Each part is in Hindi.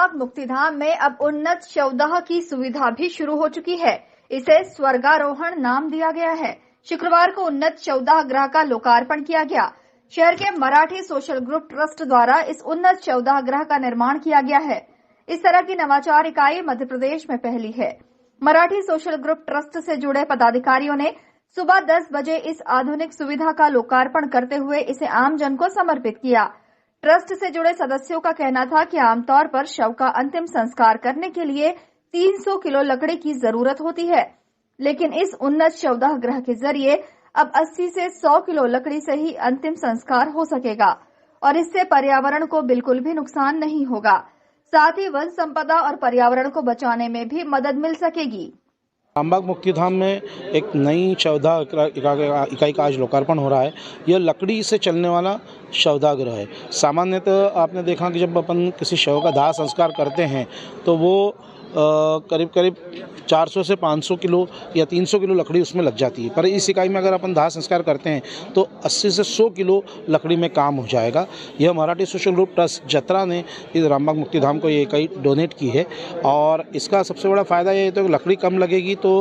रामबाग मुक्तिधाम में अब उन्नत शवदाह की सुविधा भी शुरू हो चुकी है। इसे स्वर्गारोहण नाम दिया गया है। शुक्रवार को उन्नत शवदाह गृह का लोकार्पण किया गया। शहर के मराठी सोशल ग्रुप ट्रस्ट द्वारा इस उन्नत शवदाह गृह का निर्माण किया गया है। इस तरह की नवाचार इकाई मध्य प्रदेश में पहली है। मराठी सोशल ग्रुप ट्रस्ट से जुड़े पदाधिकारियों ने सुबह 10 बजे इस आधुनिक सुविधा का लोकार्पण करते हुए इसे आमजन को समर्पित किया। ट्रस्ट से जुड़े सदस्यों का कहना था कि आमतौर पर शव का अंतिम संस्कार करने के लिए 300 किलो लकड़ी की जरूरत होती है, लेकिन इस उन्नत शवदाह गृह के जरिए अब 80 से 100 किलो लकड़ी से ही अंतिम संस्कार हो सकेगा और इससे पर्यावरण को बिल्कुल भी नुकसान नहीं होगा। साथ ही वन संपदा और पर्यावरण को बचाने में भी मदद मिल सकेगी। रामबाग मुक्तिधाम में एक नई शवदाह इकाई का आज लोकार्पण हो रहा है। यह लकड़ी से चलने वाला शवदाह गृह है। सामान्यतः आपने देखा कि जब अपन किसी शव का दाह संस्कार करते हैं तो वो करीब करीब 400 से 500 किलो या 300 किलो लकड़ी उसमें लग जाती है, पर इस इकाई में अगर अपन दाह संस्कार करते हैं तो 80 से 100 किलो लकड़ी में काम हो जाएगा। यह मराठी सोशल ग्रुप ट्रस्ट जतरा ने इस रामबाग मुक्तिधाम को ये इकाई डोनेट की है और इसका सबसे बड़ा फ़ायदा ये है तो लकड़ी कम लगेगी तो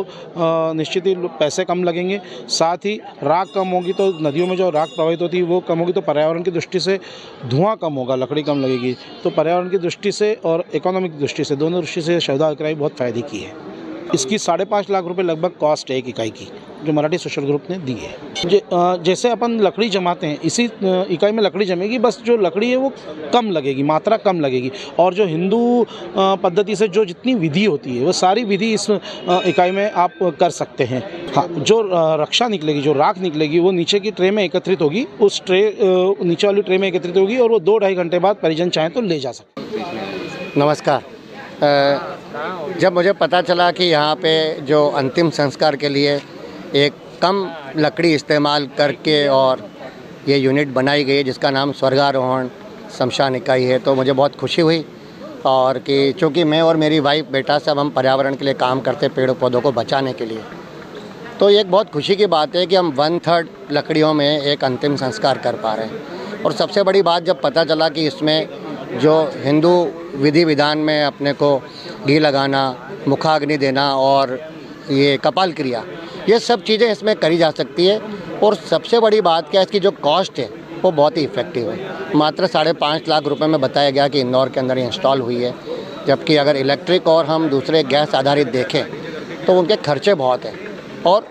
निश्चित ही पैसे कम लगेंगे, साथ ही राख कम होगी तो नदियों में जो राख प्रवाहित होती है वो कम होगी, तो पर्यावरण की दृष्टि से धुआं कम होगा, लकड़ी कम लगेगी, तो पर्यावरण की दृष्टि से और इकोनॉमिक दृष्टि से दोनों दृष्टि से शवदाह इकाई बहुत फ़ायदे की है। इसकी 5.5 लाख रुपए लगभग कॉस्ट है एक इकाई की, जो मराठी सोशल ग्रुप ने दी है। जैसे अपन लकड़ी जमाते हैं इसी इकाई में लकड़ी जमेगी, बस जो लकड़ी है वो कम लगेगी, मात्रा कम लगेगी, और जो हिंदू पद्धति से जो जितनी विधि होती है वो सारी विधि इस इकाई में आप कर सकते हैं। हाँ, जो रक्षा निकलेगी, जो राख निकलेगी वो नीचे की ट्रे में एकत्रित होगी, उस नीचे वाली ट्रे में एकत्रित होगी और वो 2-2.5 घंटे बाद परिजन चाहें तो ले जा सकते हैं। नमस्कार। जब मुझे पता चला कि यहाँ पे जो अंतिम संस्कार के लिए एक कम लकड़ी इस्तेमाल करके और ये यूनिट बनाई गई है जिसका नाम स्वर्गारोहण शमशान इकाई है, तो मुझे बहुत खुशी हुई। और कि चूँकि मैं और मेरी वाइफ बेटा सब हम पर्यावरण के लिए काम करते पेड़ पौधों को बचाने के लिए, तो ये एक बहुत खुशी की बात है कि हम 1/3 लकड़ियों में एक अंतिम संस्कार कर पा रहे हैं। और सबसे बड़ी बात जब पता चला कि इसमें जो हिंदू विधि विधान में अपने को घी लगाना, मुखाग्नि देना और ये कपाल क्रिया, ये सब चीज़ें इसमें करी जा सकती है। और सबसे बड़ी बात क्या है, इसकी जो कॉस्ट है वो बहुत ही इफ़ेक्टिव है। मात्र 5.5 लाख रुपए में बताया गया कि इंदौर के अंदर इंस्टॉल हुई है, जबकि अगर इलेक्ट्रिक और हम दूसरे गैस आधारित देखें तो उनके खर्चे बहुत हैं। और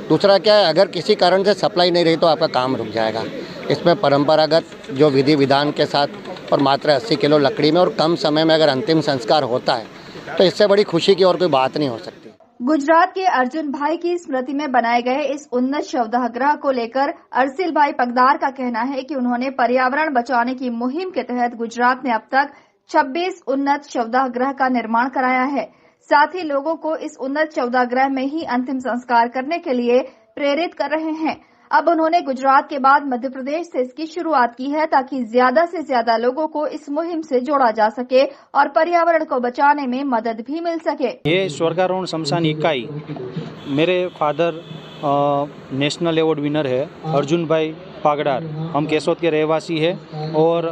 दूसरा क्या है, अगर किसी कारण से सप्लाई नहीं रही तो आपका काम रुक जाएगा। इसमें परंपरागत जो विधि विधान के साथ और मात्र 80 किलो लकड़ी में और कम समय में अगर अंतिम संस्कार होता है तो इससे बड़ी खुशी की और कोई बात नहीं हो सकती। गुजरात के अर्जुन भाई की स्मृति में बनाए गए इस उन्नत शवदाह गृह को लेकर अर्सिल भाई पगदार का कहना है कि उन्होंने पर्यावरण बचाने की मुहिम के तहत गुजरात में अब तक 26 उन्नत शवदाह गृह का निर्माण कराया है। साथ ही लोगों को इस उन्नत शवदाह गृह में ही अंतिम संस्कार करने के लिए प्रेरित कर रहे हैं। अब उन्होंने गुजरात के बाद मध्य प्रदेश से इसकी शुरुआत की है ताकि ज्यादा से ज्यादा लोगों को इस मुहिम से जोड़ा जा सके और पर्यावरण को बचाने में मदद भी मिल सके। ये स्वर्गारोहण शमशान इकाई मेरे फादर नेशनल अवार्ड विनर है अर्जुन भाई पागडार। हम केसोद के रहवासी है और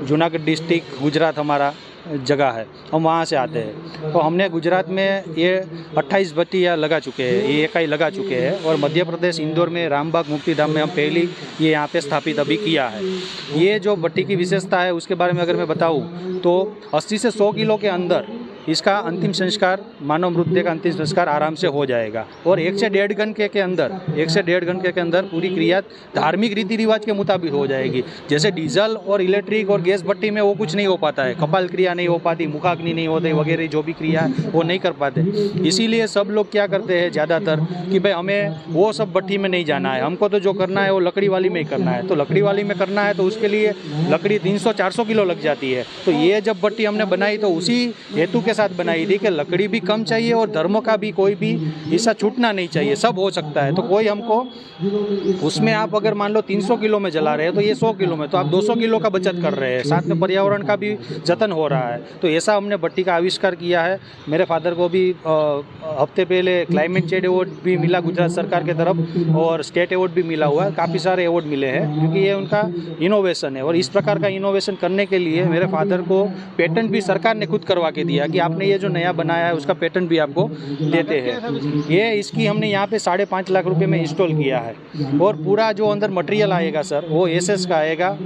जूनागढ़ डिस्ट्रिक्ट गुजरात हमारा जगह है, हम वहाँ से आते हैं। तो हमने गुजरात में ये 28 भट्टियाँ लगा चुके हैं, ये इकाई लगा चुके हैं और मध्य प्रदेश इंदौर में रामबाग मुक्तिधाम में हम पहली ये यहाँ पे स्थापित अभी किया है। ये जो भट्टी की विशेषता है उसके बारे में अगर मैं बताऊँ तो 80 से 100 किलो के अंदर इसका अंतिम संस्कार, मानव मृतदेह का अंतिम संस्कार आराम से हो जाएगा और 1 से 1.5 घंटे के अंदर पूरी क्रिया धार्मिक रीति रिवाज के मुताबिक हो जाएगी। जैसे डीजल और इलेक्ट्रिक और गैस भट्टी में वो कुछ नहीं हो पाता है, कपाल क्रिया नहीं हो पाती, मुखाग्नि नहीं होती वगैरह जो भी क्रिया है वो नहीं कर पाते। इसीलिए सब लोग क्या करते हैं ज़्यादातर कि भाई हमें वो सब भट्टी में नहीं जाना है, हमको तो जो करना है वो लकड़ी वाली में ही करना है। तो लकड़ी वाली में करना है तो उसके लिए लकड़ी 300-400 किलो लग जाती है। तो ये जब भट्टी हमने बनाई तो उसी हेतु के के साथ बनाई थी कि लकड़ी भी कम चाहिए और धर्म का भी कोई भी हिस्सा छूटना नहीं चाहिए, सब हो सकता है। तो कोई हमको उसमें आप अगर मान लो 300 किलो में जला रहे हैं तो ये 100 किलो में, तो आप 200 किलो का बचत कर रहे हैं, साथ में पर्यावरण का भी जतन हो रहा है। तो ऐसा हमने भट्टी का आविष्कार किया है। मेरे फादर को भी हफ्ते पहले क्लाइमेट चेंज अवार्ड भी मिला गुजरात सरकार के तरफ और स्टेट अवार्ड भी मिला हुआ है, काफ़ी सारे अवार्ड मिले हैं क्योंकि ये उनका इनोवेशन है। और इस प्रकार का इनोवेशन करने के लिए मेरे फादर को पेटेंट भी सरकार ने खुद करवा के दिया कि आपने ये जो नया बनाया है उसका पेटेंट भी आपको देते हैं। ये इसकी हमने यहाँ पे 5.5 लाख रुपए में इंस्टॉल किया है। और पूरा जो अंदर मटेरियल आएगा सर वो एसएस का आएगा,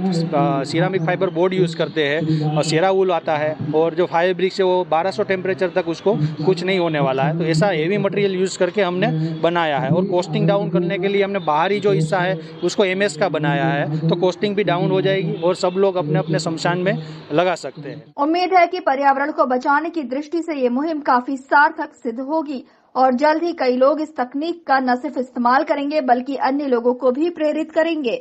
सिरामिक फाइबर बोर्ड यूज़ करते हैं और सेरा वूल आता है, और जो फाइबर ब्रिक्स है वो 1200 टेम्परेचर तक उसको कुछ नहीं होने वाला है। तो ऐसा हेवी मटेरियल यूज़ करके हमने बनाया है। और कॉस्टिंग डाउन करने के लिए हमने बाहरी जो हिस्सा है उसको एमएस का बनाया है, तो कॉस्टिंग भी डाउन हो जाएगी और सब लोग अपने अपने शमशान में लगा सकते हैं। उम्मीद है कि पर्यावरण को बचाने की दृष्टि से ये मुहिम काफी सार्थक सिद्ध होगी और जल्द ही कई लोग इस तकनीक का न सिर्फ इस्तेमाल करेंगे बल्कि अन्य लोगों को भी प्रेरित करेंगे।